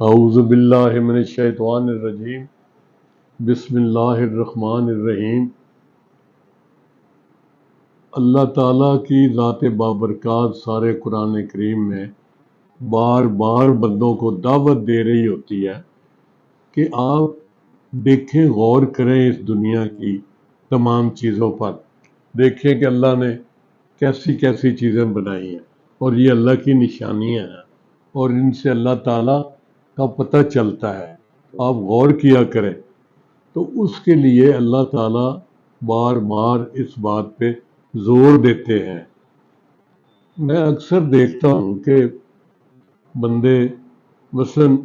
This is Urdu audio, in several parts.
اعوذ باللہ من الشیطان الرجیم بسم اللہ الرحمن الرحیم۔ اللہ تعالیٰ کی ذات بابرکات سارے قرآن کریم میں بار بار بندوں کو دعوت دے رہی ہوتی ہے کہ آپ دیکھیں، غور کریں اس دنیا کی تمام چیزوں پر، دیکھیں کہ اللہ نے کیسی کیسی چیزیں بنائی ہیں اور یہ اللہ کی نشانیاں ہیں اور ان سے اللہ تعالیٰ کا پتہ چلتا ہے، آپ غور کیا کریں۔ تو اس کے لیے اللہ تعالیٰ بار بار اس بات پہ زور دیتے ہیں۔ میں اکثر دیکھتا ہوں کہ بندے مثلاً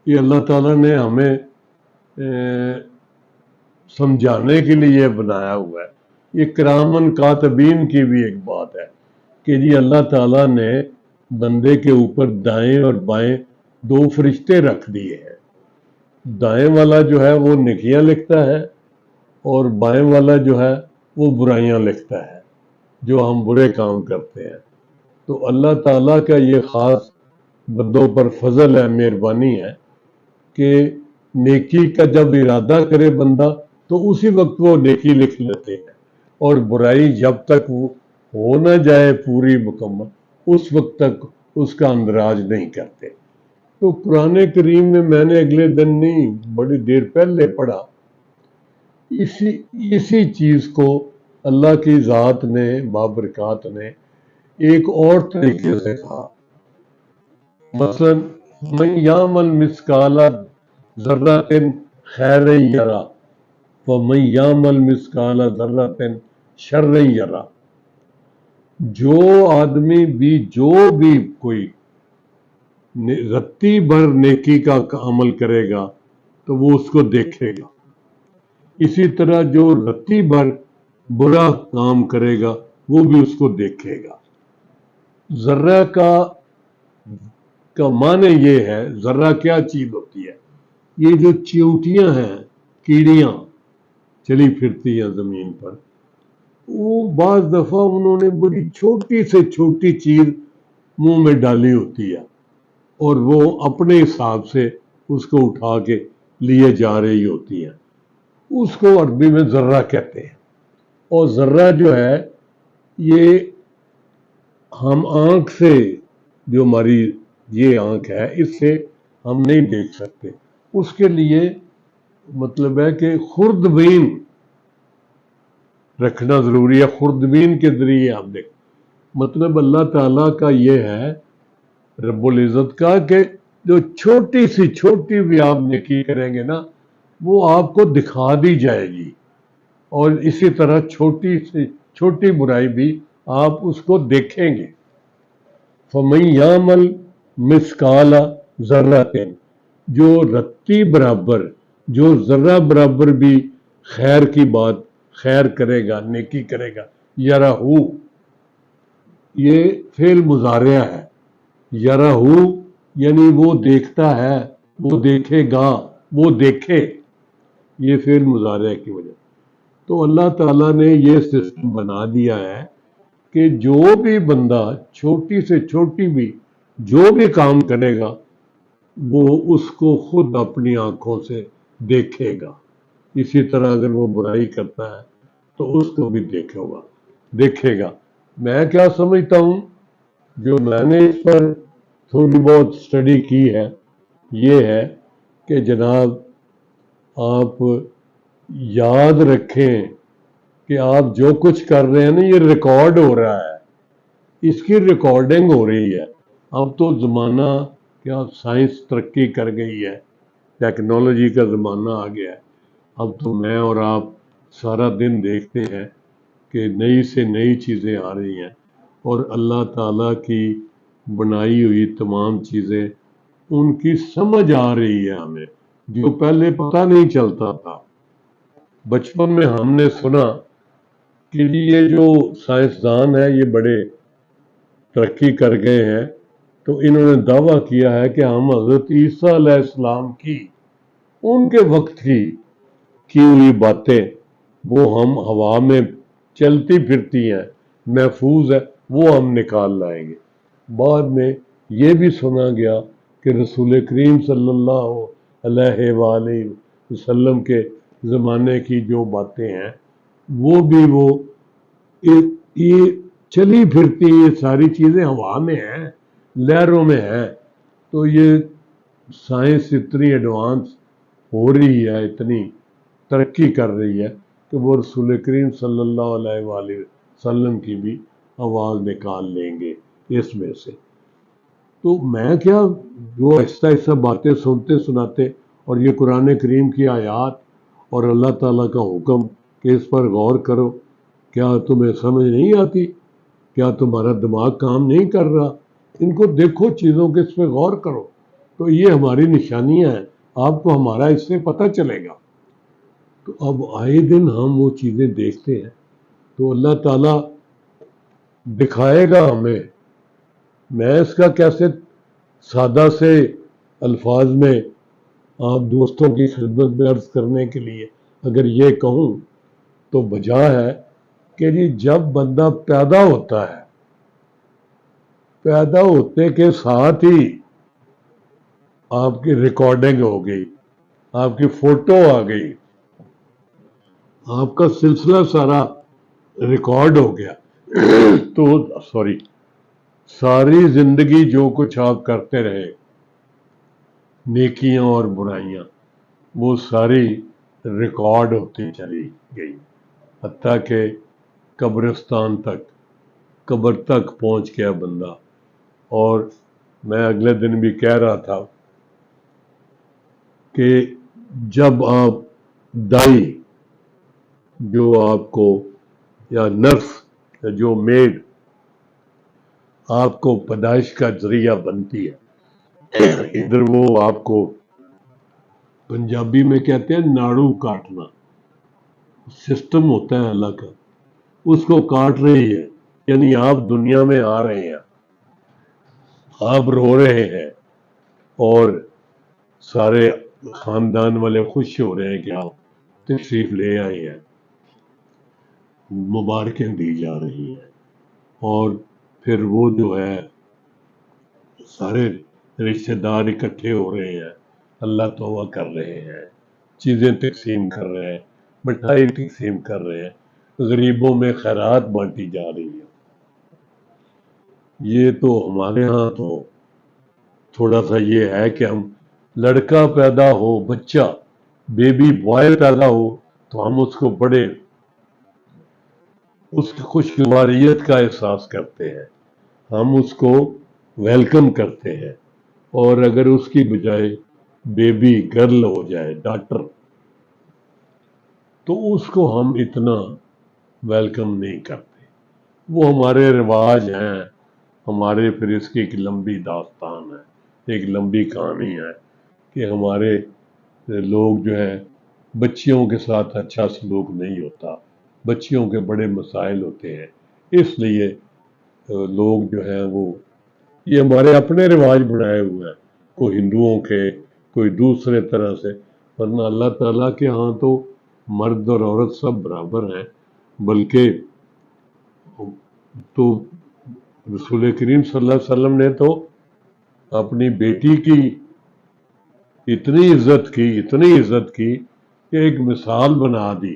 یہ اللہ تعالیٰ نے ہمیں سمجھانے کے لیے بنایا ہوا ہے۔ یہ کرامن کاتبین کی بھی ایک بات ہے کہ جی اللہ تعالیٰ نے بندے کے اوپر دائیں اور بائیں دو فرشتے رکھ دیے ہیں۔ دائیں والا جو ہے وہ نیکیاں لکھتا ہے اور بائیں والا جو ہے وہ برائیاں لکھتا ہے، جو ہم برے کام کرتے ہیں۔ تو اللہ تعالیٰ کا یہ خاص بندوں پر فضل ہے، مہربانی ہے کہ نیکی کا جب ارادہ کرے بندہ تو اسی وقت وہ نیکی لکھ لیتے ہیں، اور برائی جب تک وہ ہو نہ جائے پوری مکمل اس وقت تک اس کا اندراج نہیں کرتے۔ تو قرآن کریم میں نے اگلے دن نہیں بڑی دیر پہلے پڑھا، اسی چیز کو اللہ کی ذات نے بابرکات نے ایک اور طریقے سے کہا۔ مثلا من یعمل مثقال ذرۃ خیرا یرہ ومن یعمل مثقال ذرۃ شرا یرہ۔ جو آدمی بھی جو بھی کوئی رتی بھر نیکی کا عمل کرے گا تو وہ اس کو دیکھے گا، اسی طرح جو رتی بھر برا کام کرے گا وہ بھی اس کو دیکھے گا۔ ذرہ کا معنی یہ ہے، ذرہ کیا چیز ہوتی ہے؟ یہ جو چیونٹیاں ہیں، کیڑیاں چلی پھرتی ہیں زمین پر، وہ بعض دفعہ انہوں نے بڑی چھوٹی سے چھوٹی چیز منہ میں ڈالی ہوتی ہے اور وہ اپنے حساب سے اس کو اٹھا کے لیے جا رہی ہوتی ہیں، اس کو عربی میں ذرہ کہتے ہیں۔ اور ذرہ جو ہے یہ ہم آنکھ سے، جو ہماری یہ آنکھ ہے اس سے ہم نہیں دیکھ سکتے، اس کے لیے مطلب ہے کہ خوردبین رکھنا ضروری ہے، خوردبین کے ذریعے آپ دیکھ۔ مطلب اللہ تعالیٰ کا یہ ہے رب العزت کا کہ جو چھوٹی سی چھوٹی بھی آپ نیکی کریں گے نا وہ آپ کو دکھا دی جائے گی، اور اسی طرح چھوٹی سی چھوٹی برائی بھی آپ اس کو دیکھیں گے۔ فَمَن يَعْمَلْ مِثْقَالَ ذَرَّةٍ، جو رتی برابر، جو ذرہ برابر بھی خیر کی بات، خیر کرے گا، نیکی کرے گا، یرہو، یہ فعل مضارع ہے، یرہو یعنی وہ دیکھتا ہے، وہ دیکھے گا، وہ دیکھے، یہ فعل مضارع کی وجہ۔ تو اللہ تعالیٰ نے یہ سسٹم بنا دیا ہے کہ جو بھی بندہ چھوٹی سے چھوٹی بھی جو بھی کام کرے گا وہ اس کو خود اپنی آنکھوں سے دیکھے گا، اسی طرح اگر وہ برائی کرتا ہے تو اس کو بھی دیکھے گا۔ میں کیا سمجھتا ہوں، جو میں نے اس پر تھوڑی بہت اسٹڈی کی ہے، یہ ہے کہ جناب آپ یاد رکھیں کہ آپ جو کچھ کر رہے ہیں نا یہ ریکارڈ ہو رہا ہے، اس کی ریکارڈنگ ہو رہی ہے۔ اب تو زمانہ کیا سائنس ترقی کر گئی ہے، ٹیکنالوجی کا زمانہ آ گیا ہے، اب تو میں اور آپ سارا دن دیکھتے ہیں کہ نئی سے نئی چیزیں آ رہی ہیں، اور اللہ تعالیٰ کی بنائی ہوئی تمام چیزیں ان کی سمجھ آ رہی ہے ہمیں، جو پہلے پتہ نہیں چلتا تھا۔ بچپن میں ہم نے سنا کہ یہ جو سائنسدان ہیں یہ بڑے ترقی کر گئے ہیں، تو انہوں نے دعویٰ کیا ہے کہ ہم حضرت عیسیٰ علیہ السلام کی ان کے وقت کی ہوئی باتیں وہ ہم ہوا میں چلتی پھرتی ہیں، محفوظ ہے، وہ ہم نکال لائیں گے۔ بعد میں یہ بھی سنا گیا کہ رسول کریم صلی اللہ علیہ وآلہ وسلم کے زمانے کی جو باتیں ہیں وہ بھی یہ چلی پھرتی یہ ساری چیزیں ہوا میں ہیں، لہروں میں ہیں. تو یہ سائنس اتنی ایڈوانس ہو رہی ہے، اتنی ترقی کر رہی ہے کہ وہ رسول کریم صلی اللہ علیہ وآلہ وسلم کی بھی آواز نکال لیں گے اس میں سے. تو میں کیا، جو آہستہ آہستہ باتیں سنتے سناتے، اور یہ قرآن کریم کی آیات اور اللہ تعالیٰ کا حکم کہ اس پر غور کرو، کیا تمہیں سمجھ نہیں آتی؟ کیا تمہارا دماغ کام نہیں کر رہا؟ ان کو دیکھو چیزوں کے، اس پہ غور کرو. تو یہ ہماری نشانیاں ہیں، آپ کو ہمارا اس سے پتہ چلے گا. تو اب آئے دن ہم وہ چیزیں دیکھتے ہیں تو اللہ تعالیٰ دکھائے گا ہمیں. میں اس کا کیسے سادہ سے الفاظ میں آپ دوستوں کی خدمت میں عرض کرنے کے لیے اگر یہ کہوں تو بجا ہے کہ جی جب بندہ پیدا ہوتا ہے، پیدا ہوتے کے ساتھ ہی آپ کی ریکارڈنگ ہو گئی، آپ کی فوٹو آ گئی، آپ کا سلسلہ سارا ریکارڈ ہو گیا. تو ساری زندگی جو کچھ آپ کرتے رہے، نیکیاں اور برائیاں، وہ ساری ریکارڈ ہوتی چلی گئی حتیٰ کہ قبرستان تک، قبر تک پہنچ گیا بندہ. اور میں اگلے دن بھی کہہ رہا تھا کہ جب آپ دائی جو آپ کو، یا نرس، یا جو میڈ آپ کو پیدائش کا ذریعہ بنتی ہے، ادھر وہ آپ کو پنجابی میں کہتے ہیں ناڑو کاٹنا، سسٹم ہوتا ہے اللہ کا، اس کو کاٹ رہی ہے. یعنی آپ دنیا میں آ رہے ہیں، آپ رو رہے ہیں، اور سارے خاندان والے خوش ہو رہے ہیں کہ آپ تشریف لے آئے ہیں، مبارکیں دی جا رہی ہیں. اور پھر وہ جو ہے سارے رشتہ دار اکٹھے ہو رہے ہیں، اللہ توبہ کر رہے ہیں، چیزیں تقسیم کر رہے ہیں، مٹھائی تقسیم کر رہے ہیں، غریبوں میں خیرات بانٹی جا رہی ہے. یہ تو ہمارے ہاں تو تھوڑا سا یہ ہے کہ ہم لڑکا پیدا ہو، بچہ بیبی بوائے پیدا ہو تو ہم اس کو بڑے، اس کی خوشگواریت کا احساس کرتے ہیں، ہم اس کو ویلکم کرتے ہیں. اور اگر اس کی بجائے بیبی گرل ہو جائے، ڈاٹر، تو اس کو ہم اتنا ویلکم نہیں کرتے. وہ ہمارے رواج ہیں، ہمارے، پھر اس کی ایک لمبی داستان ہے، ایک لمبی کہانی ہے کہ ہمارے لوگ جو ہیں بچیوں کے ساتھ اچھا سلوک نہیں ہوتا، بچیوں کے بڑے مسائل ہوتے ہیں. اس لیے لوگ جو ہیں وہ، یہ ہمارے اپنے رواج بنائے ہوئے ہیں، کوئی ہندوؤں کے، کوئی دوسرے طرح سے. ورنہ اللہ تعالیٰ کے ہاں تو مرد اور عورت سب برابر ہیں. بلکہ تو رسول کریم صلی اللہ علیہ وسلم نے تو اپنی بیٹی کی اتنی عزت کی، اتنی عزت کی کہ ایک مثال بنا دی.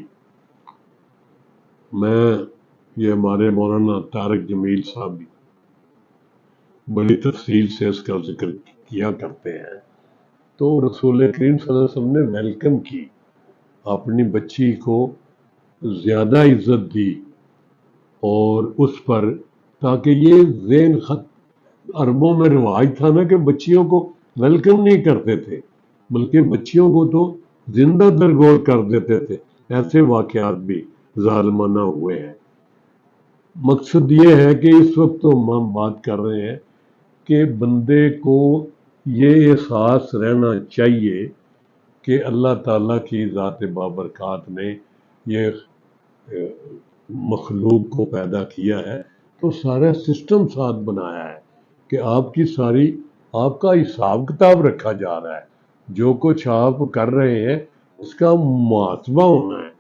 میں، یہ ہمارے مولانا طارق جمیل صاحب بھی بڑی تفصیل سے اس کا ذکر کیا کرتے ہیں. تو رسول کریم صلی اللہ علیہ وسلم نے ویلکم کی، اپنی بچی کو زیادہ عزت دی، اور اس پر، تاکہ یہ ذہن عربوں میں رواج تھا نا کہ بچیوں کو ویلکم نہیں کرتے تھے، بلکہ بچیوں کو تو زندہ درگور کر دیتے تھے. ایسے واقعات بھی ظالمانہ ہوئے ہیں. مقصد یہ ہے کہ اس وقت تو ہم بات کر رہے ہیں کہ بندے کو یہ احساس رہنا چاہیے کہ اللہ تعالیٰ کی ذات بابرکات نے یہ مخلوق کو پیدا کیا ہے تو سارا سسٹم ساتھ بنایا ہے کہ آپ کی ساری، آپ کا حساب کتاب رکھا جا رہا ہے. جو کچھ آپ کر رہے ہیں اس کا محاسبہ ہونا ہے.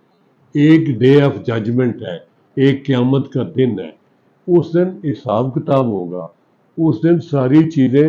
ایک ڈے آف ججمنٹ ہے، ایک قیامت کا دن ہے، اس دن حساب کتاب ہوگا. اس دن ساری چیزیں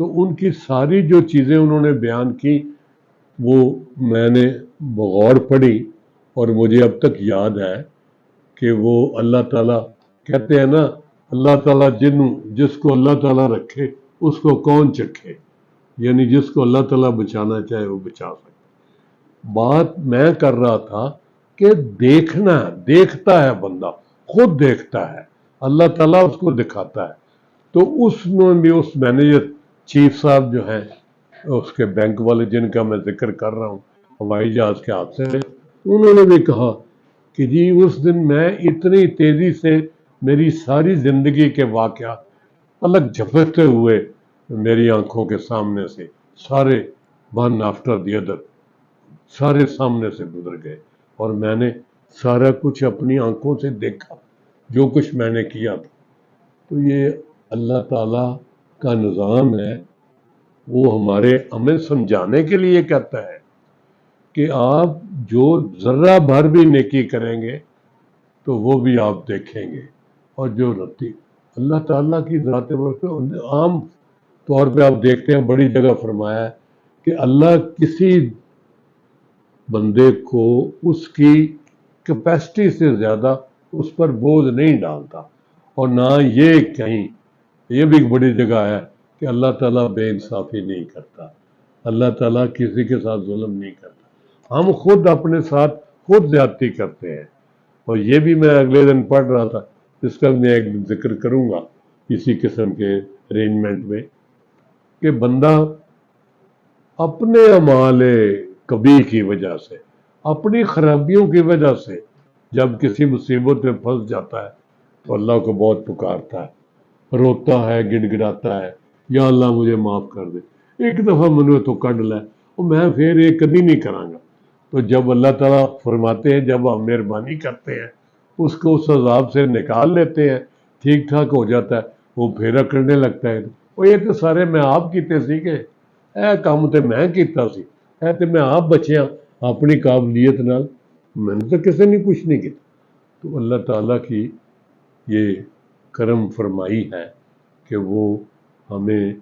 تو ان کی ساری جو چیزیں انہوں نے بیان کی وہ میں نے بغور پڑھی، اور مجھے اب تک یاد ہے کہ وہ اللہ تعالیٰ کہتے ہیں نا، اللہ تعالیٰ جس کو اللہ تعالیٰ رکھے اس کو کون چکھے، یعنی جس کو اللہ تعالیٰ بچانا چاہے وہ بچا سکے۔ بات میں کر رہا تھا کہ دیکھتا ہے بندہ، خود دیکھتا ہے، اللہ تعالیٰ اس کو دکھاتا ہے۔ تو اس میں بھی اس مینیجر چیف صاحب جو ہیں اس کے بینک والے جن کا میں ذکر کر رہا ہوں ہوائی جہاز کے حادثے میں، انہوں نے بھی کہا کہ جی اس دن میں اتنی تیزی سے میری ساری زندگی کے واقعات پلک جھپکتے ہوئے میری آنکھوں کے سامنے سے سارے ون آفٹر دی ادر سارے سامنے سے گزر گئے، اور میں نے سارا کچھ اپنی آنکھوں سے دیکھا جو کچھ میں نے کیا تھا۔ تو یہ اللہ تعالیٰ کا نظام ہے، وہ ہمیں سمجھانے کے لیے کہتا ہے کہ آپ جو ذرہ بھر بھی نیکی کریں گے تو وہ بھی آپ دیکھیں گے، اور جو رتی اللہ تعالیٰ کی ذات عام طور پہ آپ دیکھتے ہیں بڑی جگہ فرمایا ہے کہ اللہ کسی بندے کو اس کی کیپیسٹی سے زیادہ اس پر بوجھ نہیں ڈالتا، اور نہ یہ بھی ایک بڑی جگہ ہے کہ اللہ تعالیٰ بے انصافی نہیں کرتا، اللہ تعالیٰ کسی کے ساتھ ظلم نہیں کرتا۔ ہم خود اپنے ساتھ خود زیادتی کرتے ہیں، اور یہ بھی میں اگلے دن پڑھ رہا تھا، اس کا میں ایک ذکر کروں گا اسی قسم کے ارینجمنٹ میں، کہ بندہ اپنے اعمال کبھی کی وجہ سے، اپنی خرابیوں کی وجہ سے جب کسی مصیبت میں پھنس جاتا ہے تو اللہ کو بہت پکارتا ہے، روتا ہے، گڑ گڑاتا ہے، یا اللہ مجھے معاف کر دے، ایک دفعہ منو تو کڈ لے، اور میں پھر یہ کبھی نہیں کراں گا۔ تو جب اللہ تعالیٰ فرماتے ہیں جب ہم مہربانی کرتے ہیں اس کو اس عذاب سے نکال لیتے ہیں، ٹھیک ٹھاک ہو جاتا ہے، وہ پھیرا کرنے لگتا ہے، وہ یہ تو سارے میں آپ کیتے سی کہ اے کام تے میں کیتا سی، اے تے میں آپ بچیاں اپنی قابلیت نال، میں نے تو کسی نے کچھ نہیں کیتا۔ تو اللہ تعالیٰ کی یہ کرم فرمائی ہے کہ وہ ہمیں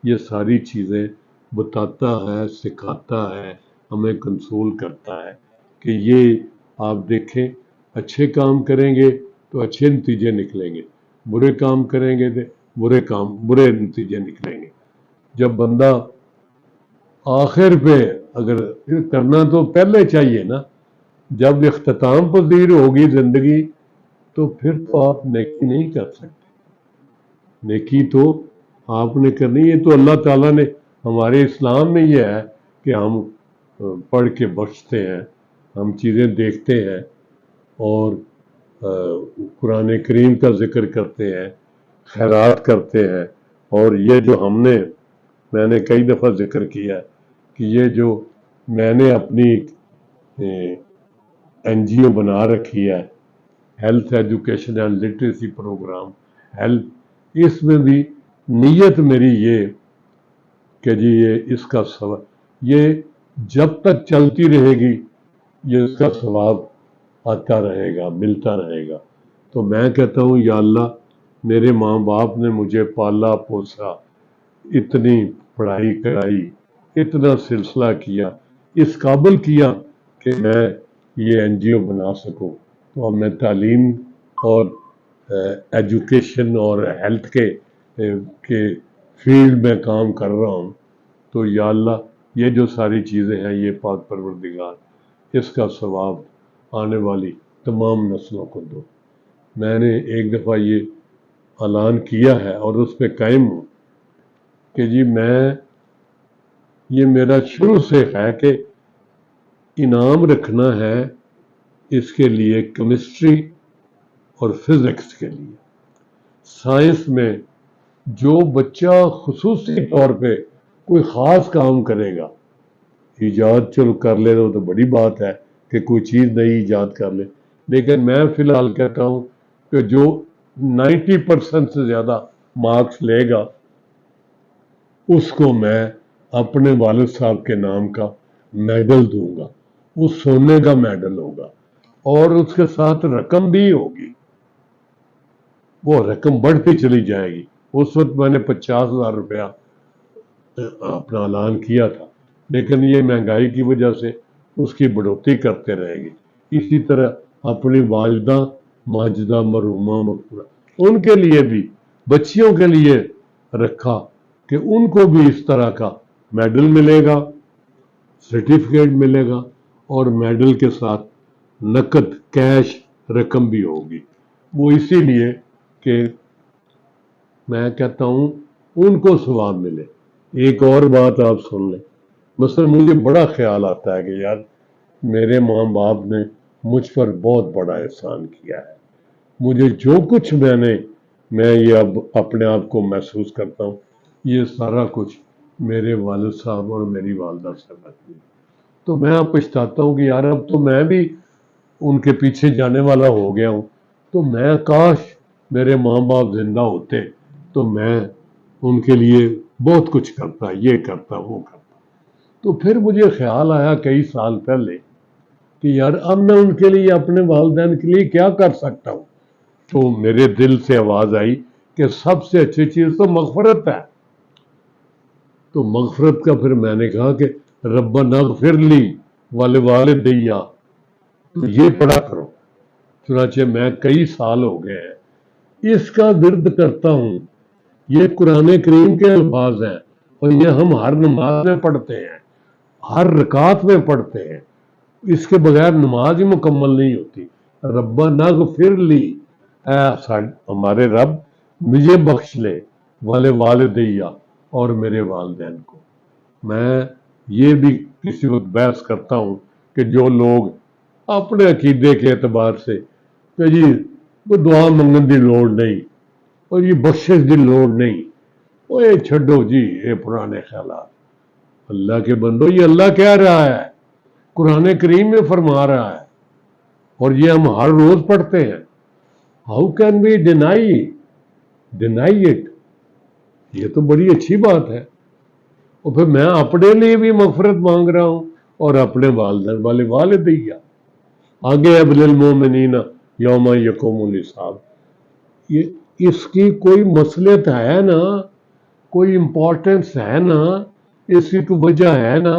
یہ ساری چیزیں بتاتا ہے، سکھاتا ہے، ہمیں کنسول کرتا ہے کہ یہ آپ دیکھیں، اچھے کام کریں گے تو اچھے نتیجے نکلیں گے، برے کام کریں گے تو برے نتیجے نکلیں گے۔ جب بندہ آخر پہ اگر کرنا تو پہلے چاہیے نا، جب اختتام پذیر ہوگی زندگی تو پھر تو آپ نیکی نہیں کر سکتے، نیکی تو آپ نے کرنی ہے۔ تو اللہ تعالیٰ نے ہمارے اسلام میں یہ ہے کہ ہم پڑھ کے بخشتے ہیں، ہم چیزیں دیکھتے ہیں اور قرآن کریم کا ذکر کرتے ہیں، خیرات کرتے ہیں، اور یہ جو میں نے کئی دفعہ ذکر کیا ہے کہ یہ جو میں نے اپنی این جی او بنا رکھی ہے، health education and literacy programme اس میں بھی نیت میری یہ کہ جی یہ اس کا ثواب، یہ جب تک چلتی رہے گی یہ اس کا ثواب آتا رہے گا، ملتا رہے گا۔ تو میں کہتا ہوں یا اللہ میرے ماں باپ نے مجھے پالا پوسا، اتنی پڑھائی کرائی، اتنا سلسلہ کیا، اس قابل کیا کہ میں یہ این جی او بنا سکوں۔ تو اب میں تعلیم اور ایجوکیشن اور ہیلتھ کے فیلڈ میں کام کر رہا ہوں، تو یا اللہ یہ جو ساری چیزیں ہیں یہ پاک پروردگار اس کا ثواب آنے والی تمام نسلوں کو دو۔ میں نے ایک دفعہ یہ اعلان کیا ہے اور اس پہ قائم ہوں کہ جی یہ میرا شروع سے ہے کہ انعام رکھنا ہے اس کے لیے کیمسٹری اور فزکس کے لیے۔ سائنس میں جو بچہ خصوصی طور پہ کوئی خاص کام کرے گا، ایجاد چلو کر لے تو بڑی بات ہے کہ کوئی چیز نئی ایجاد کر لے، لیکن میں فی الحال کہتا ہوں کہ جو 90% سے زیادہ مارکس لے گا اس کو میں اپنے والد صاحب کے نام کا میڈل دوں گا، وہ سونے کا میڈل ہوگا، اور اس کے ساتھ رقم بھی ہوگی، وہ رقم بڑھتی چلی جائے گی۔ اس وقت میں نے 50,000 روپیہ اپنا اعلان کیا تھا، لیکن یہ مہنگائی کی وجہ سے اس کی بڑھوتری کرتے رہیں گے۔ اسی طرح اپنی والدہ ماجدہ مرحومہ مغفورہ ان کے لیے بھی، بچیوں کے لیے رکھا کہ ان کو بھی اس طرح کا میڈل ملے گا، سرٹیفکیٹ ملے گا، اور میڈل کے ساتھ نقد کیش رقم بھی ہوگی۔ وہ اسی لیے کہ میں کہتا ہوں ان کو ثواب ملے۔ ایک اور بات آپ سن لیں، مثلا مجھے بڑا خیال آتا ہے کہ یار میرے ماں باپ نے مجھ پر بہت بڑا احسان کیا ہے، مجھے جو کچھ میں یہ اب اپنے آپ کو محسوس کرتا ہوں، یہ سارا کچھ میرے والد صاحب اور میری والدہ سے بچی۔ تو میں اب پچھتاتا ہوں کہ یار اب تو میں بھی ان کے پیچھے جانے والا ہو گیا ہوں، تو میں کاش میرے ماں باپ زندہ ہوتے تو میں ان کے لیے بہت کچھ کرتا، یہ کرتا وہ کرتا۔ تو پھر مجھے خیال آیا کئی سال پہلے کہ یار اب میں ان کے لیے، اپنے والدین کے لیے کیا کر سکتا ہوں؟ تو میرے دل سے آواز آئی کہ سب سے اچھی چیز تو مغفرت ہے۔ تو مغفرت کا پھر میں نے کہا کہ ربنا اغفر لی ولوالدی، تو یہ پڑھا کرو۔ چنانچہ میں کئی سال ہو گئے ہیں اس کا ورد کرتا ہوں۔ یہ قرآن کریم کے الفاظ ہیں اور یہ ہم ہر نماز میں پڑھتے ہیں، ہر رکعت میں پڑھتے ہیں، اس کے بغیر نماز ہی مکمل نہیں ہوتی۔ ربنا اغفر لی، اے ہمارے رب مجھے بخش لے، ولوالدی اور میرے والدین کو۔ میں یہ بھی کسی وقت بحث کرتا ہوں کہ جو لوگ اپنے عقیدے کے اعتبار سے کہ جی وہ دعا منگن دی لوڑ نہیں اور یہ بخشش دی لوڑ نہیں، وہ یہ چھڈو جی یہ پرانے خیالات۔ اللہ کے بندو، یہ اللہ کہہ رہا ہے، قرآن کریم میں فرما رہا ہے، اور یہ ہم ہر روز پڑھتے ہیں۔ How can we deny it? یہ تو بڑی اچھی بات ہے۔ اور پھر میں اپنے لیے بھی مغفرت مانگ رہا ہوں اور اپنے والدین والے والدیہ آگے ابل المومنین یوم یقوم الحساب۔ یہ اس کی کوئی مصلحت ہے نا، کوئی امپورٹنس ہے نا، اس کی کوئی وجہ ہے نا؟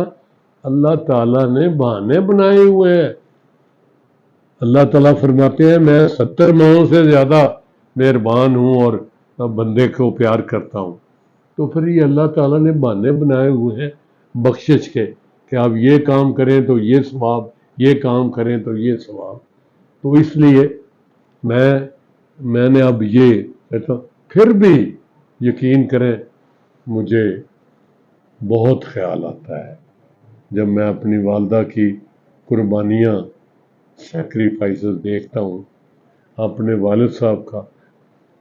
اللہ تعالیٰ نے بہانے بنائے ہوئے ہیں۔ اللہ تعالیٰ فرماتے ہیں میں 70 ماہوں سے زیادہ مہربان ہوں اور بندے کو پیار کرتا ہوں۔ تو پھر یہ اللہ تعالیٰ نے بہانے بنائے ہوئے ہیں بخشش کے کہ آپ یہ کام کریں تو یہ ثواب، یہ کام کریں تو یہ ثواب۔ تو اس لیے میں نے اب یہ کہتا ہوں، پھر بھی یقین کریں مجھے بہت خیال آتا ہے جب میں اپنی والدہ کی قربانیاں، سیکریفائسز دیکھتا ہوں، اپنے والد صاحب کا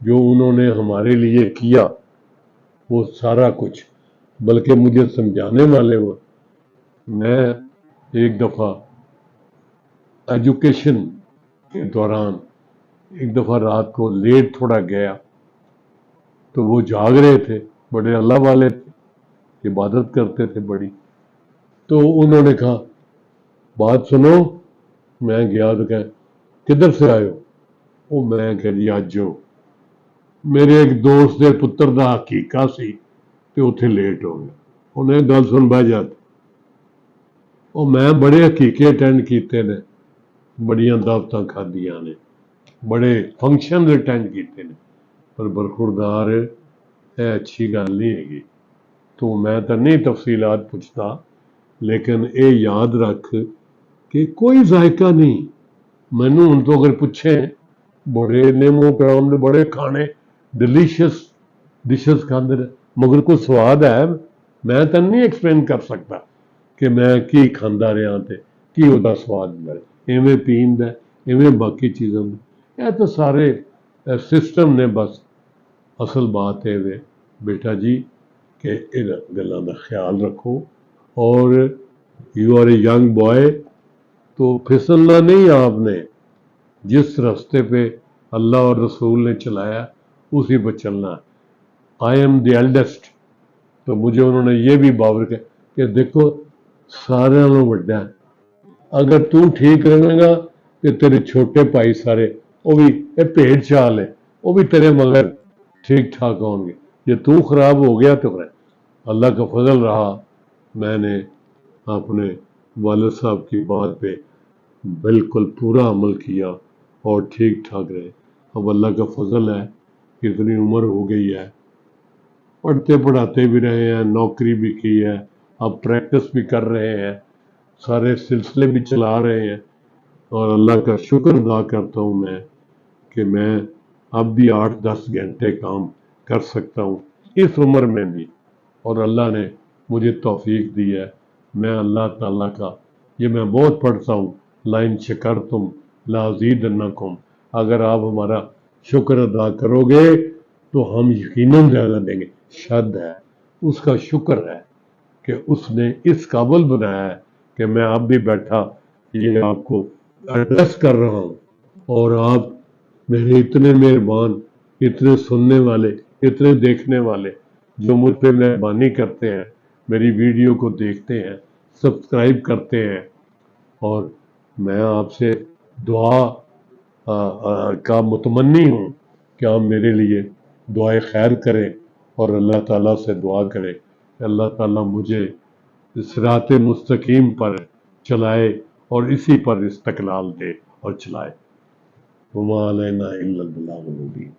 جو انہوں نے ہمارے لیے کیا وہ سارا کچھ، بلکہ مجھے سمجھانے والے وہ۔ میں ایک دفعہ ایجوکیشن کے دوران ایک دفعہ رات کو لیٹ تھوڑا گیا، تو وہ جاگ رہے تھے، بڑے اللہ والے تھے، عبادت کرتے تھے بڑی۔ تو انہوں نے کہا بات سنو، میں گیا تو کہا کدھر سے آئے ہو؟ وہ میں کہ جی اج جو میرے ایک دوست دے پتر دا حقیقہ سی تے اتنے لیٹ ہو گیا۔ انہیں گل سن بہ جاتے، اور میں بڑے حقیقے اٹینڈ کیتے نے، بڑیاں دعوتاں کھادیاں نے، بڑے فنکشن اٹینڈ کیتے نے، پر برخوردار ہے اچھی گل نہیں ہے گی۔ تو میں تو نہیں تفصیلات پوچھتا، لیکن اے یاد رکھ کہ کوئی ذائقہ نہیں۔ مینوں ہن تو اگر پوچھیں بڑے نیمو کرام نے بڑے کھانے ڈیلیشیس ڈشز کھاندے نے، مگر کوئی سواد ہے میں تو نہیں ایکسپلین کر سکتا کہ میں کی کھاندا رہا تے کی ہوتا سواد ہے، ایویں پیندا ایویں باقی چیزوں میں، یہ تو سارے سسٹم نے۔ بس اصل بات ہے بیٹا جی کہ ان گلاں دا خیال رکھو، اور you are a young boy, تو پھسلنا نہیں آپ نے، جس راستے پہ اللہ اور رسول نے چلایا اسی پہ چلنا ہے۔ آئی ایم دی ایلڈسٹ، تو مجھے انہوں نے یہ بھی باور کیا کہ دیکھو سارے نالوں بڑا ہے، اگر تو ٹھیک رہے گا کہ تیرے چھوٹے بھائی سارے وہ بھی بھیڑ چال ہے، وہ بھی تیرے مگر ٹھیک ٹھاک ہوں گے، جی تو خراب ہو گیا تو اللہ کا فضل رہا، میں نے اپنے والد صاحب کی بات پہ بالکل پورا عمل کیا اور ٹھیک ٹھاک رہے۔ اب اللہ کا فضل ہے، اتنی عمر ہو گئی ہے، پڑھتے پڑھاتے بھی رہے ہیں، نوکری بھی کی ہے، اب پریکٹس بھی کر رہے ہیں، سارے سلسلے بھی چلا رہے ہیں، اور اللہ کا شکر ادا کرتا ہوں میں کہ میں اب بھی 8-10 گھنٹے کام کر سکتا ہوں اس عمر میں بھی، اور اللہ نے مجھے توفیق دی ہے۔ میں اللہ تعالیٰ کا یہ میں بہت پڑھتا ہوں، لَئِن شَكَرْتُمْ لَأَزِيدَنَّكُمْ، اگر آپ ہمارا شکر ادا کرو گے تو ہم یقیناً زیادہ دیں گے۔ شد ہے، اس کا شکر ہے کہ اس نے اس قابل بنایا ہے کہ میں اب بھی بیٹھا یہ آپ کو ایڈریس کر رہا ہوں، اور آپ میرے اتنے مہربان، اتنے سننے والے، اتنے دیکھنے والے جو مجھ پہ مہربانی کرتے ہیں، میری ویڈیو کو دیکھتے ہیں، سبسکرائب کرتے ہیں، اور میں آپ سے دعا کا متمنی ہوں کہ آپ میرے لیے دعائے خیر کریں اور اللہ تعالیٰ سے دعا کریں کہ اللہ تعالیٰ مجھے صراط مستقیم پر چلائے اور اسی پر استقلال دے اور چلائے۔ وما علینا الا البلاغ المبین۔